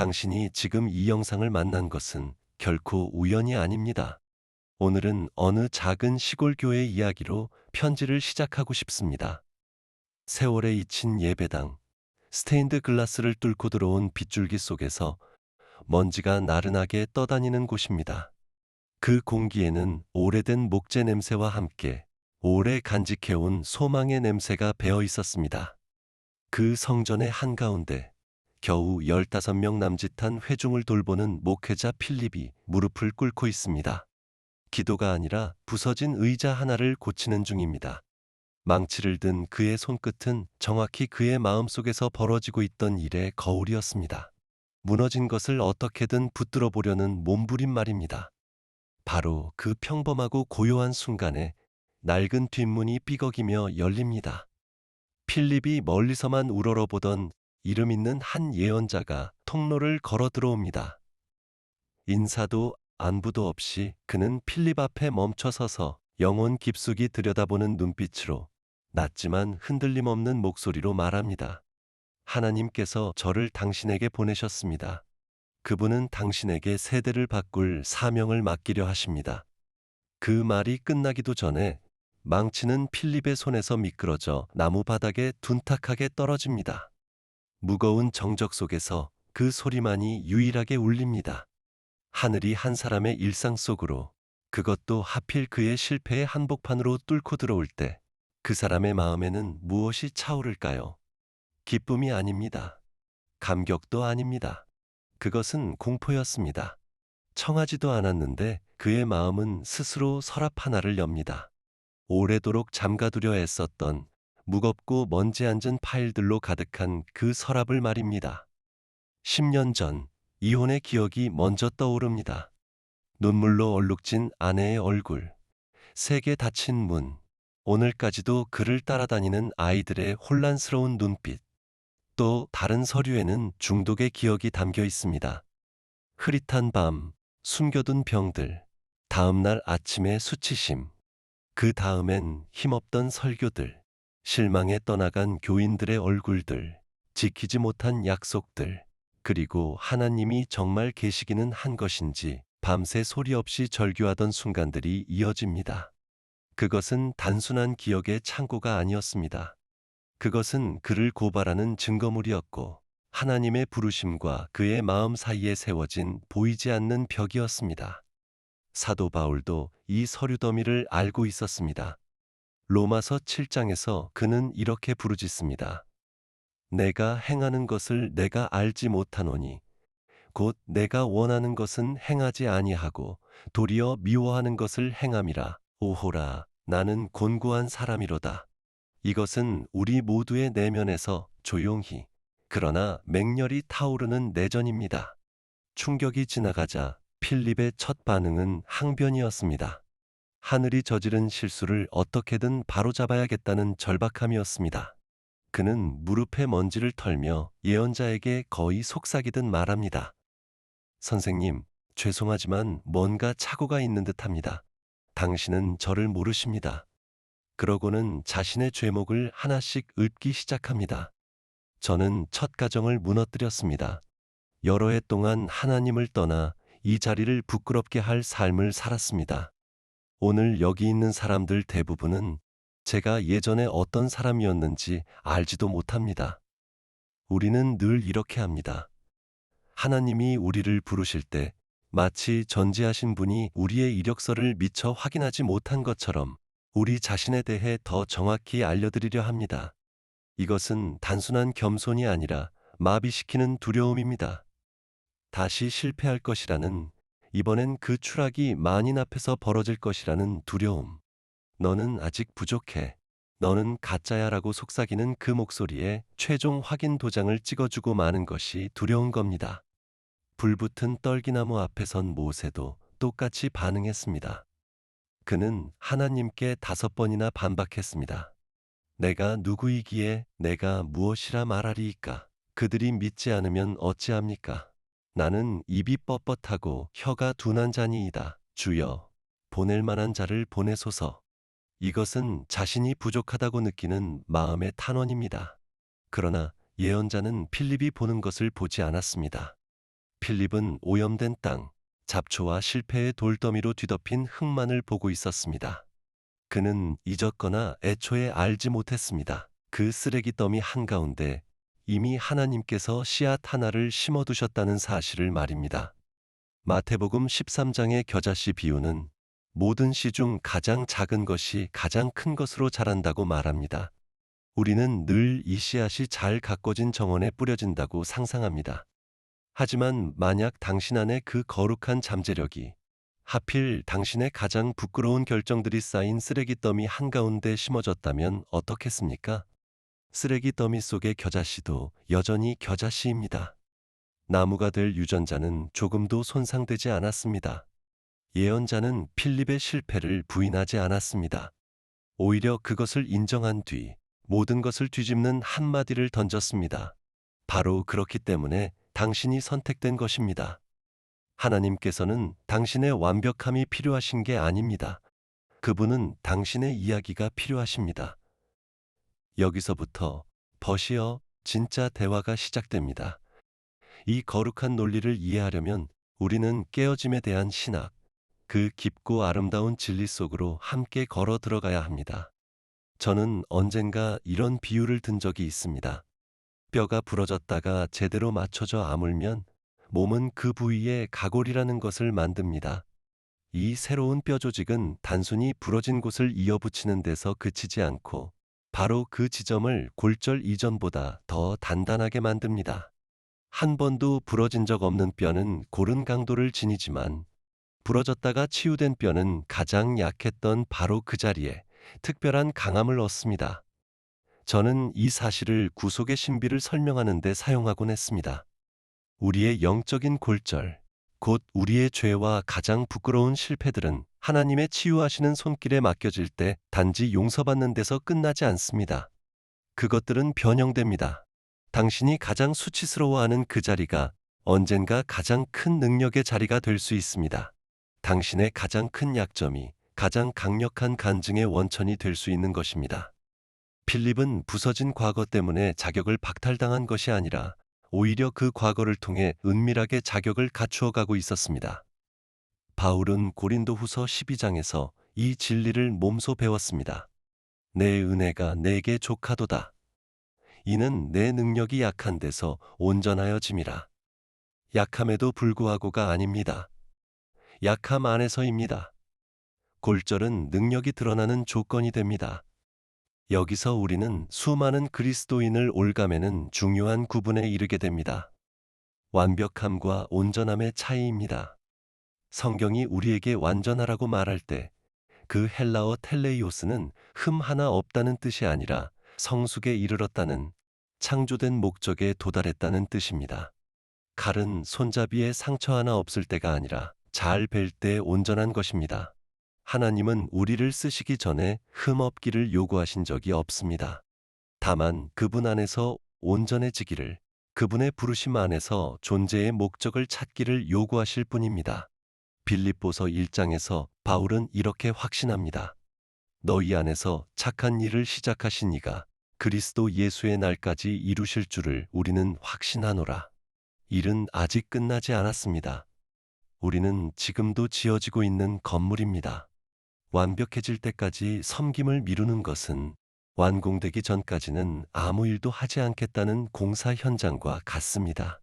당신이 지금 이 영상을 만난 것은 결코 우연이 아닙니다. 오늘은 어느 작은 시골 교회 이야기로 편지를 시작하고 싶습니다. 세월에 잊힌 예배당, 스테인드 글라스를 뚫고 들어온 빗줄기 속에서 먼지가 나른하게 떠다니는 곳입니다. 그 공기에는 오래된 목재 냄새와 함께 오래 간직해온 소망의 냄새가 배어 있었습니다. 그 성전의 한가운데 겨우 15명 남짓한 회중을 돌보는 목회자 필립이 무릎을 꿇고 있습니다. 기도가 아니라 부서진 의자 하나를 고치는 중입니다. 망치를 든 그의 손끝은 정확히 그의 마음속에서 벌어지고 있던 일의 거울이었습니다. 무너진 것을 어떻게든 붙들어 보려는 몸부림말입니다. 바로 그 평범하고 고요한 순간에 낡은 뒷문이 삐걱이며 열립니다. 필립이 멀리서만 우러러보던 이름 있는 한 예언자가 통로를 걸어 들어옵니다. 인사도 안부도 없이 그는 필립 앞에 멈춰 서서 영혼 깊숙이 들여다보는 눈빛으로 낮지만 흔들림 없는 목소리로 말합니다. 하나님께서 저를 당신에게 보내셨습니다. 그분은 당신에게 세대를 바꿀 사명을 맡기려 하십니다. 그 말이 끝나기도 전에 망치는 필립의 손에서 미끄러져 나무 바닥에 둔탁하게 떨어집니다. 무거운 정적 속에서 그 소리만이 유일하게 울립니다. 하늘이 한 사람의 일상 속으로, 그것도 하필 그의 실패의 한복판으로 뚫고 들어올 때 그 사람의 마음에는 무엇이 차오를까요? 기쁨이 아닙니다. 감격도 아닙니다. 그것은 공포였습니다. 청하지도 않았는데 그의 마음은 스스로 서랍 하나를 엽니다. 오래도록 잠가두려 애썼던 무겁고 먼지 앉은 파일들로 가득한 그 서랍을 말입니다. 10년 전 이혼의 기억이 먼저 떠오릅니다. 눈물로 얼룩진 아내의 얼굴, 세게 닫힌 문, 오늘까지도 그를 따라다니는 아이들의 혼란스러운 눈빛, 또 다른 서류에는 중독의 기억이 담겨 있습니다. 흐릿한 밤, 숨겨둔 병들, 다음날 아침의 수치심, 그 다음엔 힘없던 설교들, 실망에 떠나간 교인들의 얼굴들, 지키지 못한 약속들, 그리고 하나님이 정말 계시기는 한 것인지 밤새 소리 없이 절규하던 순간들이 이어집니다. 그것은 단순한 기억의 창고가 아니었습니다. 그것은 그를 고발하는 증거물이었고 하나님의 부르심과 그의 마음 사이에 세워진 보이지 않는 벽이었습니다. 사도 바울도 이 서류 더미를 알고 있었습니다. 로마서 7장에서 그는 이렇게 부르짖습니다. 내가 행하는 것을 내가 알지 못하노니 곧 내가 원하는 것은 행하지 아니하고 도리어 미워하는 것을 행함이라. 오호라, 나는 곤고한 사람이로다. 이것은 우리 모두의 내면에서 조용히 그러나 맹렬히 타오르는 내전입니다. 충격이 지나가자 필립의 첫 반응은 항변이었습니다. 하늘이 저지른 실수를 어떻게든 바로잡아야겠다는 절박함이었습니다. 그는 무릎에 먼지를 털며 예언자에게 거의 속삭이듯 말합니다. 선생님, 죄송하지만 뭔가 착오가 있는 듯합니다. 당신은 저를 모르십니다. 그러고는 자신의 죄목을 하나씩 읊기 시작합니다. 저는 첫 가정을 무너뜨렸습니다. 여러 해 동안 하나님을 떠나 이 자리를 부끄럽게 할 삶을 살았습니다. 오늘 여기 있는 사람들 대부분은 제가 예전에 어떤 사람이었는지 알지도 못합니다. 우리는 늘 이렇게 합니다. 하나님이 우리를 부르실 때 마치 전지하신 분이 우리의 이력서를 미처 확인하지 못한 것처럼 우리 자신에 대해 더 정확히 알려드리려 합니다. 이것은 단순한 겸손이 아니라 마비시키는 두려움입니다. 다시 실패할 것이라는, 이번엔 그 추락이 만인 앞에서 벌어질 것이라는 두려움. 너는 아직 부족해. 너는 가짜야라고 속삭이는 그 목소리에 최종 확인 도장을 찍어주고 마는 것이 두려운 겁니다. 불붙은 떨기나무 앞에 선 모세도 똑같이 반응했습니다. 그는 하나님께 5번이나 반박했습니다. 내가 누구이기에 내가 무엇이라 말하리이까? 그들이 믿지 않으면 어찌합니까? 나는 입이 뻣뻣하고 혀가 둔한 자니이다. 주여, 보낼 만한 자를 보내소서. 이것은 자신이 부족하다고 느끼는 마음의 탄원입니다. 그러나 예언자는 필립이 보는 것을 보지 않았습니다. 필립은 오염된 땅, 잡초와 실패의 돌더미로 뒤덮인 흙만을 보고 있었습니다. 그는 잊었거나 애초에 알지 못했습니다. 그 쓰레기 더미 한가운데 이미 하나님께서 씨앗 하나를 심어두셨다는 사실을 말입니다. 마태복음 13장의 겨자씨 비유는 모든 씨 중 가장 작은 것이 가장 큰 것으로 자란다고 말합니다. 우리는 늘 이 씨앗이 잘 가꿔진 정원에 뿌려진다고 상상합니다. 하지만 만약 당신 안에 그 거룩한 잠재력이 하필 당신의 가장 부끄러운 결정들이 쌓인 쓰레기 더미 한가운데 심어졌다면 어떻겠습니까? 쓰레기 더미 속의 겨자씨도 여전히 겨자씨입니다. 나무가 될 유전자는 조금도 손상되지 않았습니다. 예언자는 필립의 실패를 부인하지 않았습니다. 오히려 그것을 인정한 뒤 모든 것을 뒤집는 한마디를 던졌습니다. 바로 그렇기 때문에 당신이 선택된 것입니다. 하나님께서는 당신의 완벽함이 필요하신 게 아닙니다. 그분은 당신의 이야기가 필요하십니다. 여기서부터 벗이어 진짜 대화가 시작됩니다. 이 거룩한 논리를 이해하려면 우리는 깨어짐에 대한 신학, 그 깊고 아름다운 진리 속으로 함께 걸어 들어가야 합니다. 저는 언젠가 이런 비유를 든 적이 있습니다. 뼈가 부러졌다가 제대로 맞춰져 아물면 몸은 그 부위에 가골이라는 것을 만듭니다. 이 새로운 뼈 조직은 단순히 부러진 곳을 이어붙이는 데서 그치지 않고 바로 그 지점을 골절 이전보다 더 단단하게 만듭니다. 한 번도 부러진 적 없는 뼈는 고른 강도를 지니지만 부러졌다가 치유된 뼈는 가장 약했던 바로 그 자리에 특별한 강함을 얻습니다. 저는 이 사실을 구속의 신비를 설명하는 데 사용하곤 했습니다. 우리의 영적인 골절, 곧 우리의 죄와 가장 부끄러운 실패들은 하나님의 치유하시는 손길에 맡겨질 때 단지 용서받는 데서 끝나지 않습니다. 그것들은 변형됩니다. 당신이 가장 수치스러워하는 그 자리가 언젠가 가장 큰 능력의 자리가 될 수 있습니다. 당신의 가장 큰 약점이 가장 강력한 간증의 원천이 될 수 있는 것입니다. 필립은 부서진 과거 때문에 자격을 박탈당한 것이 아니라 오히려 그 과거를 통해 은밀하게 자격을 갖추어 가고 있었습니다. 바울은 고린도후서 12장에서 이 진리를 몸소 배웠습니다. 내 은혜가 내게 족하도다. 이는 내 능력이 약한 데서 온전하여짐이라. 약함에도 불구하고가 아닙니다. 약함 안에서입니다. 골절은 능력이 드러나는 조건이 됩니다. 여기서 우리는 수많은 그리스도인을 올가매는 중요한 구분에 이르게 됩니다. 완벽함과 온전함의 차이입니다. 성경이 우리에게 완전하라고 말할 때 그 헬라어 텔레이오스는 흠 하나 없다는 뜻이 아니라 성숙에 이르렀다는, 창조된 목적에 도달했다는 뜻입니다. 칼은 손잡이에 상처 하나 없을 때가 아니라 잘 벨 때 온전한 것입니다. 하나님은 우리를 쓰시기 전에 흠 없기를 요구하신 적이 없습니다. 다만 그분 안에서 온전해지기를, 그분의 부르심 안에서 존재의 목적을 찾기를 요구하실 뿐입니다. 빌립보서 1장에서 바울은 이렇게 확신합니다. 너희 안에서 착한 일을 시작하신 이가 그리스도 예수의 날까지 이루실 줄을 우리는 확신하노라. 일은 아직 끝나지 않았습니다. 우리는 지금도 지어지고 있는 건물입니다. 완벽해질 때까지 섬김을 미루는 것은 완공되기 전까지는 아무 일도 하지 않겠다는 공사 현장과 같습니다.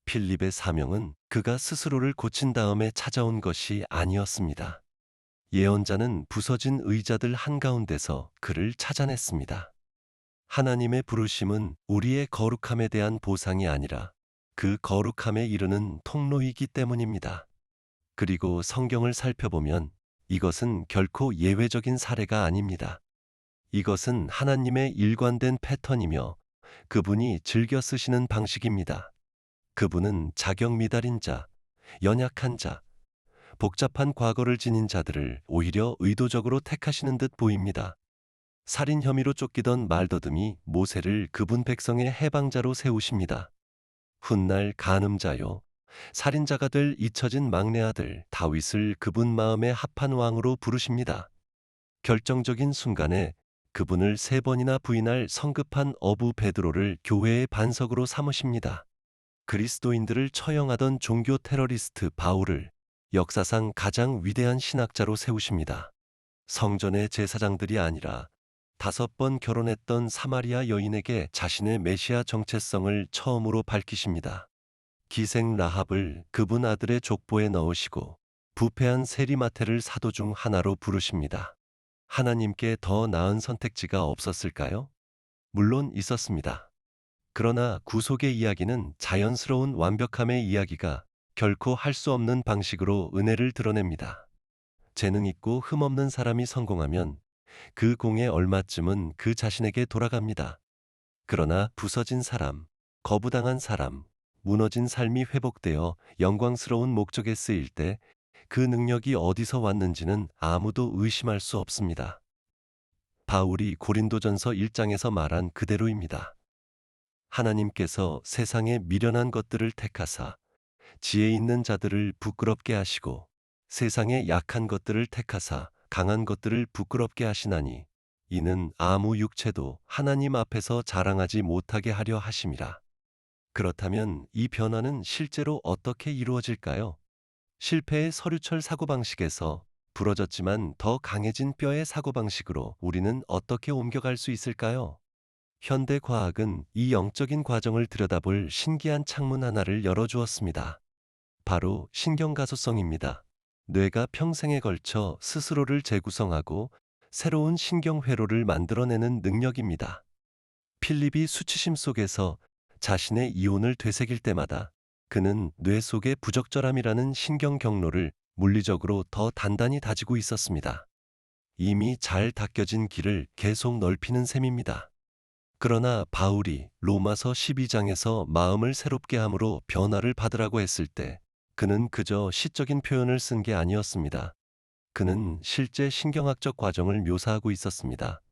필립의 사명은 그가 스스로를 고친 다음에 찾아온 것이 아니었습니다. 예언자는 부서진 의자들 한가운데서 그를 찾아냈습니다. 하나님의 부르심은 우리의 거룩함에 대한 보상이 아니라 그 거룩함에 이르는 통로이기 때문입니다. 그리고 성경을 살펴보면 이것은 결코 예외적인 사례가 아닙니다. 이것은 하나님의 일관된 패턴이며 그분이 즐겨 쓰시는 방식입니다. 그분은 자격 미달인 자, 연약한 자, 복잡한 과거를 지닌 자들을 오히려 의도적으로 택하시는 듯 보입니다. 살인 혐의로 쫓기던 말더듬이 모세를 그분 백성의 해방자로 세우십니다. 훗날 간음자요, 살인자가 될 잊혀진 막내 아들 다윗을 그분 마음에 합한 왕으로 부르십니다. 결정적인 순간에 그분을 3번이나 부인할 성급한 어부 베드로를 교회의 반석으로 삼으십니다. 그리스도인들을 처형하던 종교 테러리스트 바울을 역사상 가장 위대한 신학자로 세우십니다. 성전의 제사장들이 아니라 5번 결혼했던 사마리아 여인에게 자신의 메시아 정체성을 처음으로 밝히십니다. 기생 라합을 그분 아들의 족보에 넣으시고 부패한 세리마태를 사도 중 하나로 부르십니다. 하나님께 더 나은 선택지가 없었을까요? 물론 있었습니다. 그러나 구속의 이야기는 자연스러운 완벽함의 이야기가 결코 할 수 없는 방식으로 은혜를 드러냅니다. 재능 있고 흠없는 사람이 성공하면 그 공의 얼마쯤은 그 자신에게 돌아갑니다. 그러나 부서진 사람, 거부당한 사람, 무너진 삶이 회복되어 영광스러운 목적에 쓰일 때 그 능력이 어디서 왔는지는 아무도 의심할 수 없습니다. 바울이 고린도전서 1장에서 말한 그대로입니다. 하나님께서 세상의 미련한 것들을 택하사 지혜 있는 자들을 부끄럽게 하시고 세상의 약한 것들을 택하사 강한 것들을 부끄럽게 하시나니 이는 아무 육체도 하나님 앞에서 자랑하지 못하게 하려 하심이라. 그렇다면 이 변화는 실제로 어떻게 이루어질까요? 실패의 서류철 사고방식에서 부러졌지만 더 강해진 뼈의 사고방식으로 우리는 어떻게 옮겨갈 수 있을까요? 현대 과학은 이 영적인 과정을 들여다볼 신기한 창문 하나를 열어주었습니다. 바로 신경가소성입니다. 뇌가 평생에 걸쳐 스스로를 재구성하고 새로운 신경회로를 만들어내는 능력입니다. 필립이 수치심 속에서 자신의 이혼을 되새길 때마다 그는 뇌 속의 부적절함이라는 신경 경로를 물리적으로 더 단단히 다지고 있었습니다. 이미 잘 닦여진 길을 계속 넓히는 셈입니다. 그러나 바울이 로마서 12장에서 마음을 새롭게 함으로 변화를 받으라고 했을 때 그는 그저 시적인 표현을 쓴 게 아니었습니다. 그는 실제 신경학적 과정을 묘사하고 있었습니다.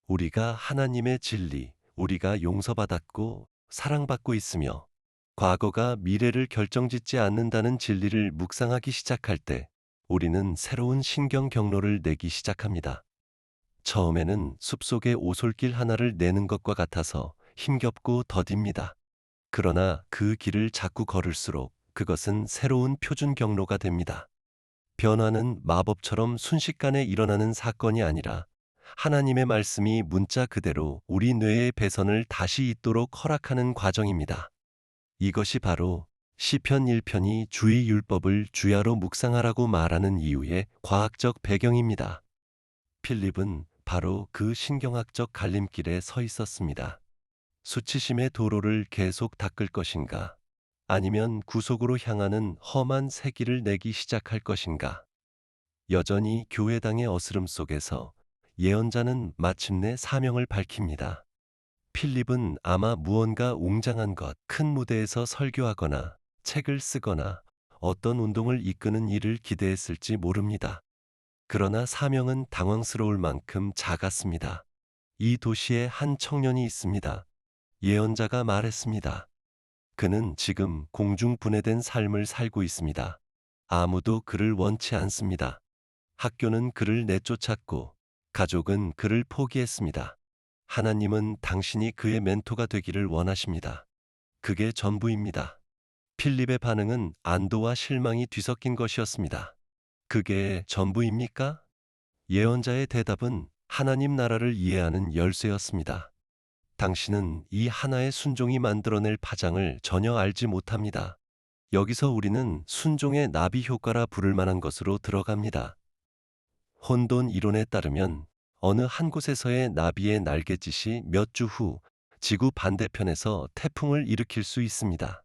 우리가 하나님의 진리, 우리가 용서받았고 사랑받고 있으며 과거가 미래를 결정짓지 않는다는 진리를 묵상하기 시작할 때 우리는 새로운 신경 경로를 내기 시작합니다. 처음에는 숲속의 오솔길 하나를 내는 것과 같아서 힘겹고 더딥니다. 그러나 그 길을 자꾸 걸을수록 그것은 새로운 표준 경로가 됩니다. 변화는 마법처럼 순식간에 일어나는 사건이 아니라 하나님의 말씀이 문자 그대로 우리 뇌의 배선을 다시 잇도록 허락하는 과정입니다. 이것이 바로 시편 1편이 주의 율법을 주야로 묵상하라고 말하는 이유의 과학적 배경입니다. 필립은 바로 그 신경학적 갈림길에 서 있었습니다. 수치심의 도로를 계속 닦을 것인가? 아니면 구속으로 향하는 험한 새 길을 내기 시작할 것인가? 여전히 교회당의 어스름 속에서 예언자는 마침내 사명을 밝힙니다. 필립은 아마 무언가 웅장한 것, 큰 무대에서 설교하거나 책을 쓰거나 어떤 운동을 이끄는 일을 기대했을지 모릅니다. 그러나 사명은 당황스러울 만큼 작았습니다. 이 도시에 한 청년이 있습니다. 예언자가 말했습니다. 그는 지금 공중분해된 삶을 살고 있습니다. 아무도 그를 원치 않습니다. 학교는 그를 내쫓았고 가족은 그를 포기했습니다. 하나님은 당신이 그의 멘토가 되기를 원하십니다. 그게 전부입니다. 필립의 반응은 안도와 실망이 뒤섞인 것이었습니다. 그게 전부입니까? 예언자의 대답은 하나님 나라를 이해하는 열쇠였습니다. 당신은 이 하나의 순종이 만들어낼 파장을 전혀 알지 못합니다. 여기서 우리는 순종의 나비 효과라 부를 만한 것으로 들어갑니다. 혼돈 이론에 따르면 어느 한 곳에서의 나비의 날갯짓이 몇 주 후 지구 반대편에서 태풍을 일으킬 수 있습니다.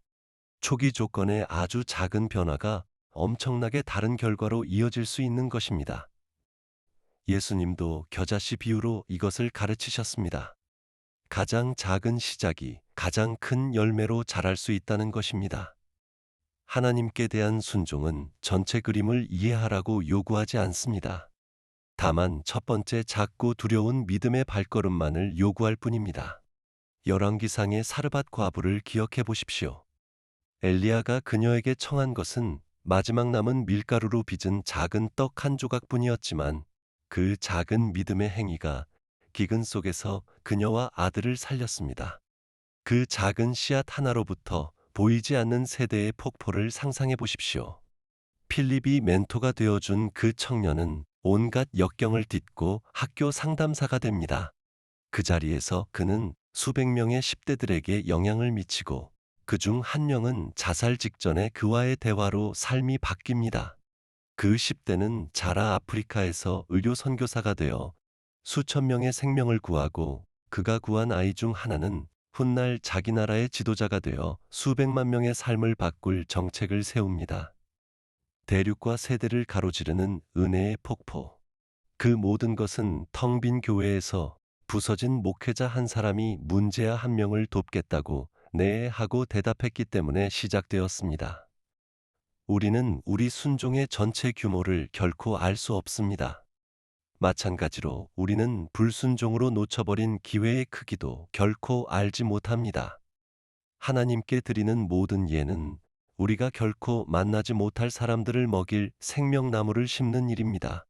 초기 조건의 아주 작은 변화가 엄청나게 다른 결과로 이어질 수 있는 것입니다. 예수님도 겨자씨 비유로 이것을 가르치셨습니다. 가장 작은 시작이 가장 큰 열매로 자랄 수 있다는 것입니다. 하나님께 대한 순종은 전체 그림을 이해하라고 요구하지 않습니다. 다만 첫 번째 작고 두려운 믿음의 발걸음만을 요구할 뿐입니다. 열왕기상의 사르밧 과부를 기억해 보십시오. 엘리야가 그녀에게 청한 것은 마지막 남은 밀가루로 빚은 작은 떡 한 조각뿐이었지만 그 작은 믿음의 행위가 기근 속에서 그녀와 아들을 살렸습니다. 그 작은 씨앗 하나로부터 보이지 않는 세대의 폭포를 상상해 보십시오. 필립이 멘토가 되어준 그 청년은 온갖 역경을 딛고 학교 상담사가 됩니다. 그 자리에서 그는 수백 명의 10대들에게 영향을 미치고 그중 한 명은 자살 직전에 그와의 대화로 삶이 바뀝니다. 그 10대는 자라 아프리카에서 의료 선교사가 되어 수천 명의 생명을 구하고 그가 구한 아이 중 하나는 훗날 자기 나라의 지도자가 되어 수백만 명의 삶을 바꿀 정책을 세웁니다. 대륙과 세대를 가로지르는 은혜의 폭포. 그 모든 것은 텅 빈 교회에서 부서진 목회자 한 사람이 문제아 한 명을 돕겠다고 네 하고 대답했기 때문에 시작되었습니다. 우리는 우리 순종의 전체 규모를 결코 알 수 없습니다. 마찬가지로 우리는 불순종으로 놓쳐버린 기회의 크기도 결코 알지 못합니다. 하나님께 드리는 모든 예는 우리가 결코 만나지 못할 사람들을 먹일 생명나무를 심는 일입니다.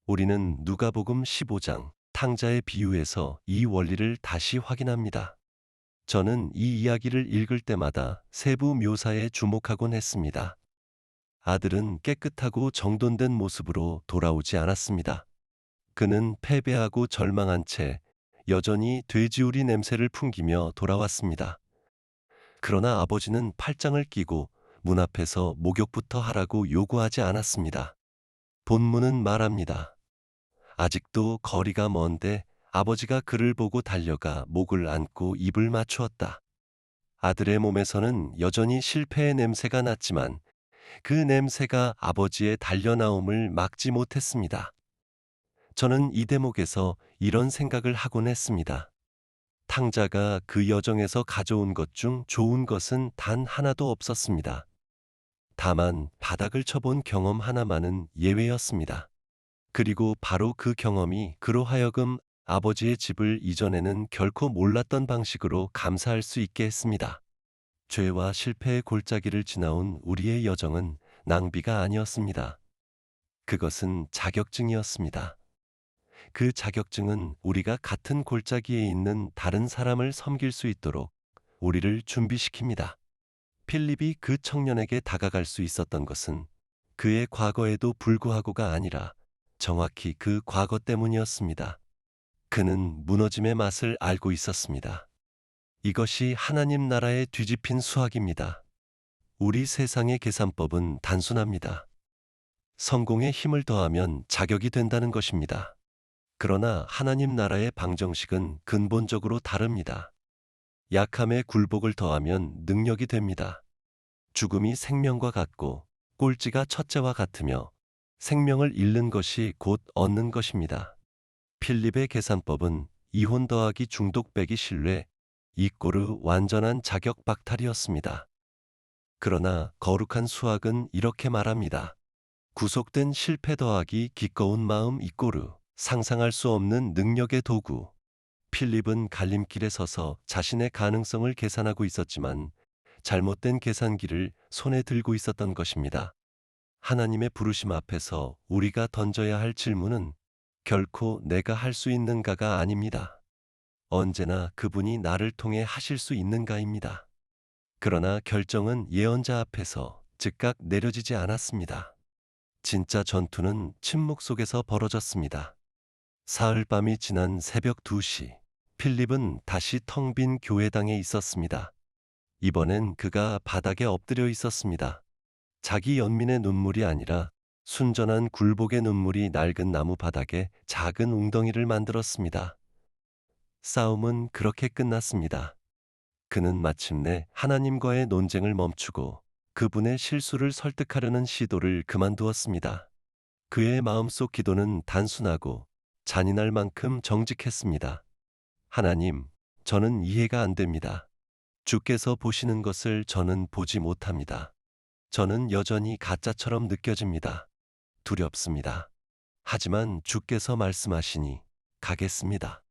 우리는 누가복음 15장 탕자의 비유에서 이 원리를 다시 확인합니다. 저는 이 이야기를 읽을 때마다 세부 묘사에 주목하곤 했습니다. 아들은 깨끗하고 정돈된 모습으로 돌아오지 않았습니다. 그는 패배하고 절망한 채 여전히 돼지우리 냄새를 풍기며 돌아왔습니다. 그러나 아버지는 팔짱을 끼고 문 앞에서 목욕부터 하라고 요구하지 않았습니다. 본문은 말합니다. 아직도 거리가 먼데 아버지가 그를 보고 달려가 목을 안고 입을 맞추었다. 아들의 몸에서는 여전히 실패의 냄새가 났지만 그 냄새가 아버지의 달려나옴을 막지 못했습니다. 저는 이 대목에서 이런 생각을 하곤 했습니다. 탕자가 그 여정에서 가져온 것 중 좋은 것은 단 하나도 없었습니다. 다만 바닥을 쳐본 경험 하나만은 예외였습니다. 그리고 바로 그 경험이 그로 하여금 아버지의 집을 이전에는 결코 몰랐던 방식으로 감사할 수 있게 했습니다. 죄와 실패의 골짜기를 지나온 우리의 여정은 낭비가 아니었습니다. 그것은 자격증이었습니다. 그 자격증은 우리가 같은 골짜기에 있는 다른 사람을 섬길 수 있도록 우리를 준비시킵니다. 필립이 그 청년에게 다가갈 수 있었던 것은 그의 과거에도 불구하고가 아니라 정확히 그 과거 때문이었습니다. 그는 무너짐의 맛을 알고 있었습니다. 이것이 하나님 나라의 뒤집힌 수학입니다. 우리 세상의 계산법은 단순합니다. 성공에 힘을 더하면 자격이 된다는 것입니다. 그러나 하나님 나라의 방정식은 근본적으로 다릅니다. 약함에 굴복을 더하면 능력이 됩니다. 죽음이 생명과 같고 꼴찌가 첫째와 같으며 생명을 잃는 것이 곧 얻는 것입니다. 필립의 계산법은 이혼 더하기 중독 빼기 신뢰 이꼬르 완전한 자격 박탈이었습니다. 그러나 거룩한 수학은 이렇게 말합니다. 구속된 실패 더하기 기꺼운 마음 이꼬르 상상할 수 없는 능력의 도구. 필립은 갈림길에 서서 자신의 가능성을 계산하고 있었지만 잘못된 계산기를 손에 들고 있었던 것입니다. 하나님의 부르심 앞에서 우리가 던져야 할 질문은 결코 내가 할 수 있는가가 아닙니다. 언제나 그분이 나를 통해 하실 수 있는가입니다. 그러나 결정은 예언자 앞에서 즉각 내려지지 않았습니다. 진짜 전투는 침묵 속에서 벌어졌습니다. 사흘밤이 지난 새벽 2시, 필립은 다시 텅 빈 교회당에 있었습니다. 이번엔 그가 바닥에 엎드려 있었습니다. 자기 연민의 눈물이 아니라 순전한 굴복의 눈물이 낡은 나무 바닥에 작은 웅덩이를 만들었습니다. 싸움은 그렇게 끝났습니다. 그는 마침내 하나님과의 논쟁을 멈추고 그분의 실수를 설득하려는 시도를 그만두었습니다. 그의 마음속 기도는 단순하고 잔인할 만큼 정직했습니다. 하나님, 저는 이해가 안 됩니다. 주께서 보시는 것을 저는 보지 못합니다. 저는 여전히 가짜처럼 느껴집니다. 두렵습니다. 하지만 주께서 말씀하시니 가겠습니다.